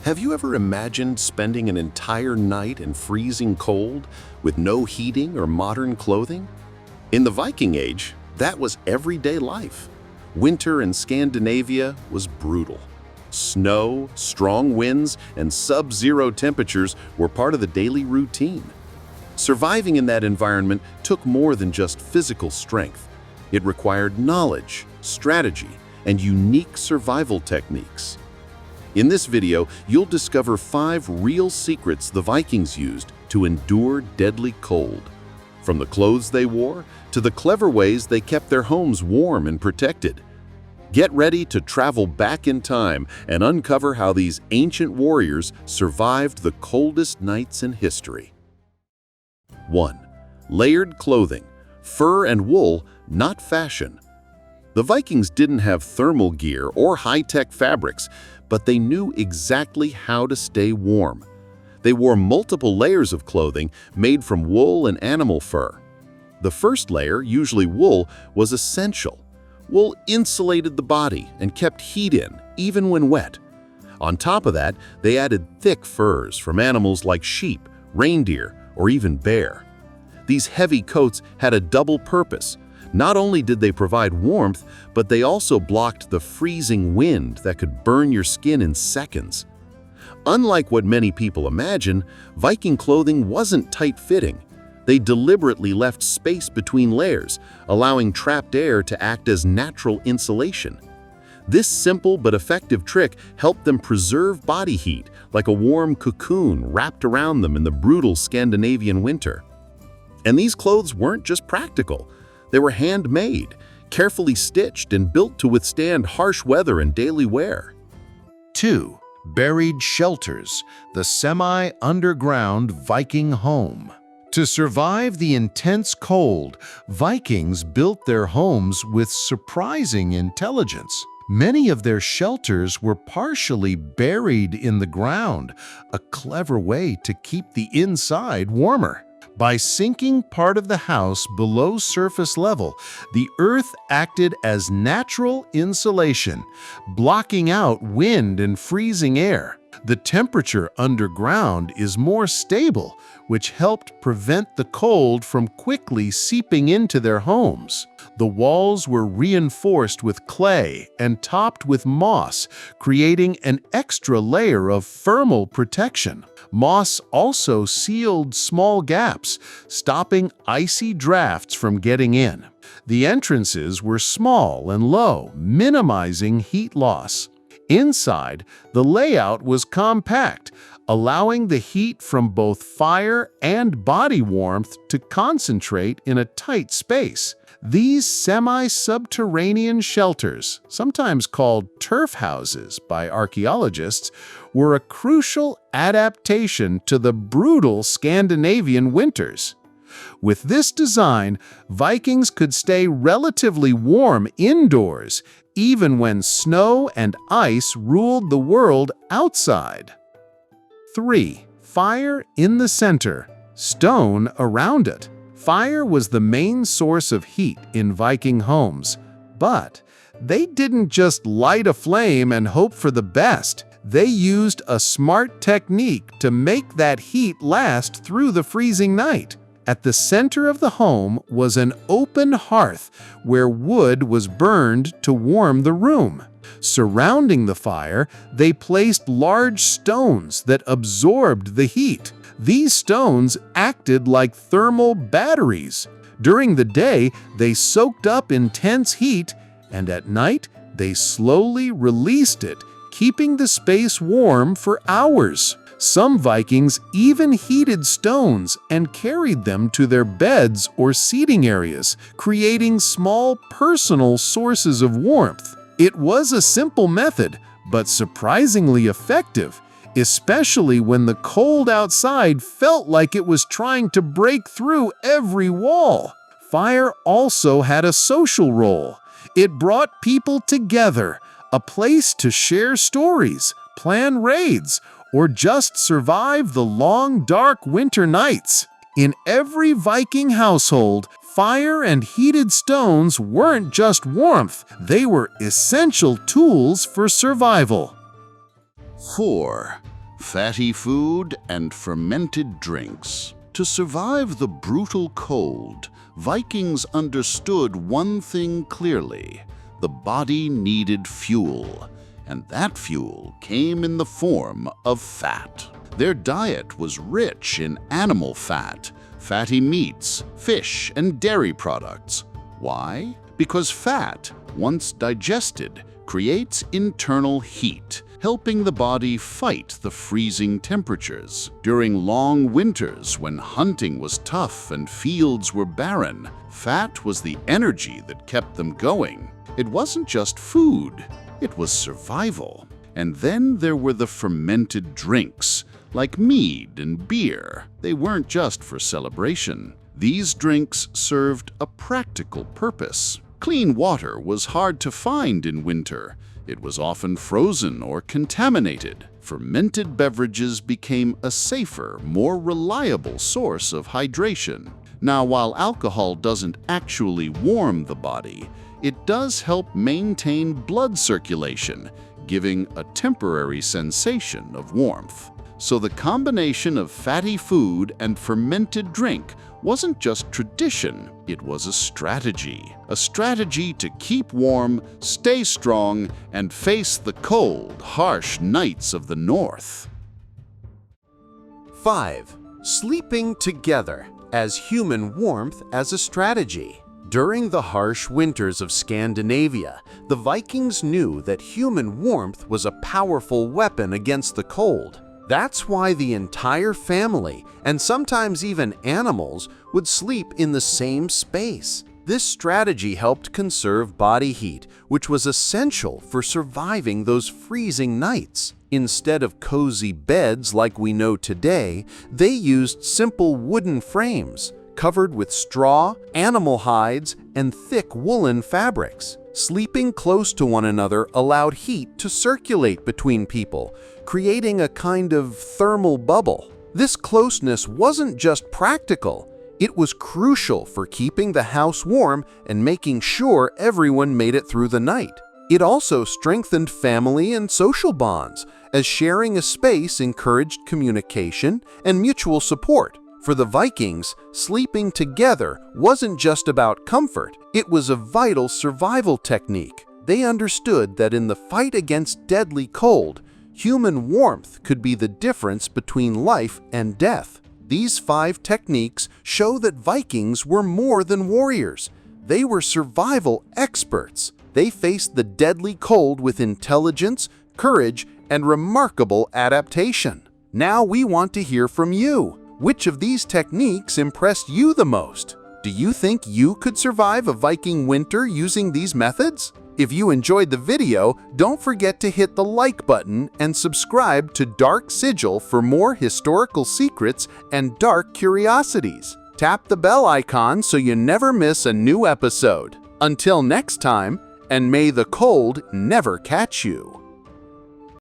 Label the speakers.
Speaker 1: Have you ever imagined spending an entire night in freezing cold with no heating or modern clothing? In the Viking Age, that was everyday life. Winter in Scandinavia was brutal. Snow, strong winds, and sub-zero temperatures were part of the daily routine. Surviving in that environment took more than just physical strength. It required knowledge, strategy, and unique survival techniques. In this video, you'll discover 5 real secrets the Vikings used to endure deadly cold. From the clothes they wore to the clever ways they kept their homes warm and protected. Get ready to travel back in time and uncover how these ancient warriors survived the coldest nights in history. 1. Layered clothing. Fur and wool, not fashion. The Vikings didn't have thermal gear or high-tech fabrics, but they knew exactly how to stay warm. They wore multiple layers of clothing made from wool and animal fur. The first layer, usually wool, was essential. Wool insulated the body and kept heat in, even when wet. On top of that, they added thick furs from animals like sheep, reindeer, or even bear. These heavy coats had a double purpose. Not only did they provide warmth, but they also blocked the freezing wind that could burn your skin in seconds. Unlike what many people imagine, Viking clothing wasn't tight-fitting. They deliberately left space between layers, allowing trapped air to act as natural insulation. This simple but effective trick helped them preserve body heat, like a warm cocoon wrapped around them in the brutal Scandinavian winter. And these clothes weren't just practical. They were handmade, carefully stitched and built to withstand harsh weather and daily wear.
Speaker 2: 2. Buried shelters, the semi-underground Viking home. To survive the intense cold, Vikings built their homes with surprising intelligence. Many of their shelters were partially buried in the ground, a clever way to keep the inside warmer. By sinking part of the house below surface level, the earth acted as natural insulation, blocking out wind and freezing air. The temperature underground is more stable, which helped prevent the cold from quickly seeping into their homes. The walls were reinforced with clay and topped with moss, creating an extra layer of thermal protection. Moss also sealed small gaps, stopping icy drafts from getting in. The entrances were small and low, minimizing heat loss. Inside, the layout was compact, allowing the heat from both fire and body warmth to concentrate in a tight space. These semi-subterranean shelters, sometimes called turf houses by archaeologists, were a crucial adaptation to the brutal Scandinavian winters. With this design, Vikings could stay relatively warm indoors, even when snow and ice ruled the world outside. 3. Fire in the center, stone around it. Fire was the main source of heat in Viking homes, but they didn't just light a flame and hope for the best. They used a smart technique to make that heat last through the freezing night. At the center of the home was an open hearth where wood was burned to warm the room. Surrounding the fire, they placed large stones that absorbed the heat. These stones acted like thermal batteries. During the day, they soaked up intense heat, and at night, they slowly released it, keeping the space warm for hours. Some Vikings even heated stones and carried them to their beds or seating areas, creating small personal sources of warmth. It was a simple method, but surprisingly effective, especially when the cold outside felt like it was trying to break through every wall. Fire also had a social role. It brought people together, a place to share stories, plan raids, or just survive the long, dark winter nights. In every Viking household, fire and heated stones weren't just warmth, they were essential tools for survival.
Speaker 1: 4.
Speaker 3: fatty food, and fermented drinks. To survive the brutal cold, Vikings understood one thing clearly: the body needed fuel, and that fuel came in the form of fat. Their diet was rich in animal fat, fatty meats, fish, and dairy products. Why? Because fat, once digested, creates internal heat, helping the body fight the freezing temperatures. During long winters, when hunting was tough and fields were barren, fat was the energy that kept them going. It wasn't just food, it was survival. And then there were the fermented drinks, like mead and beer. They weren't just for celebration. These drinks served a practical purpose. Clean water was hard to find in winter. It was often frozen or contaminated. Fermented beverages became a safer, more reliable source of hydration. Now, while alcohol doesn't actually warm the body, it does help maintain blood circulation, giving a temporary sensation of warmth. So the combination of fatty food and fermented drink wasn't just tradition, it was a strategy. A strategy to keep warm, stay strong, and face the cold, harsh nights of the north.
Speaker 4: 5. Sleeping together as human warmth as a strategy. During the harsh winters of Scandinavia, the Vikings knew that human warmth was a powerful weapon against the cold. That's why the entire family, and sometimes even animals, would sleep in the same space. This strategy helped conserve body heat, which was essential for surviving those freezing nights. Instead of cozy beds like we know today, they used simple wooden frames, covered with straw, animal hides, and thick woolen fabrics. Sleeping close to one another allowed heat to circulate between people, creating a kind of thermal bubble. This closeness wasn't just practical, it was crucial for keeping the house warm and making sure everyone made it through the night. It also strengthened family and social bonds, as sharing a space encouraged communication and mutual support. For the Vikings, sleeping together wasn't just about comfort, it was a vital survival technique. They understood that in the fight against deadly cold, human warmth could be the difference between life and death. These 5 techniques show that Vikings were more than warriors. They were survival experts. They faced the deadly cold with intelligence, courage, and remarkable adaptation. Now we want to hear from you. Which of these techniques impressed you the most? Do you think you could survive a Viking winter using these methods? If you enjoyed the video, don't forget to hit the like button and subscribe to Dark Sigil for more historical secrets and dark curiosities. Tap the bell icon so you never miss a new episode. Until next time, and may the cold never catch you.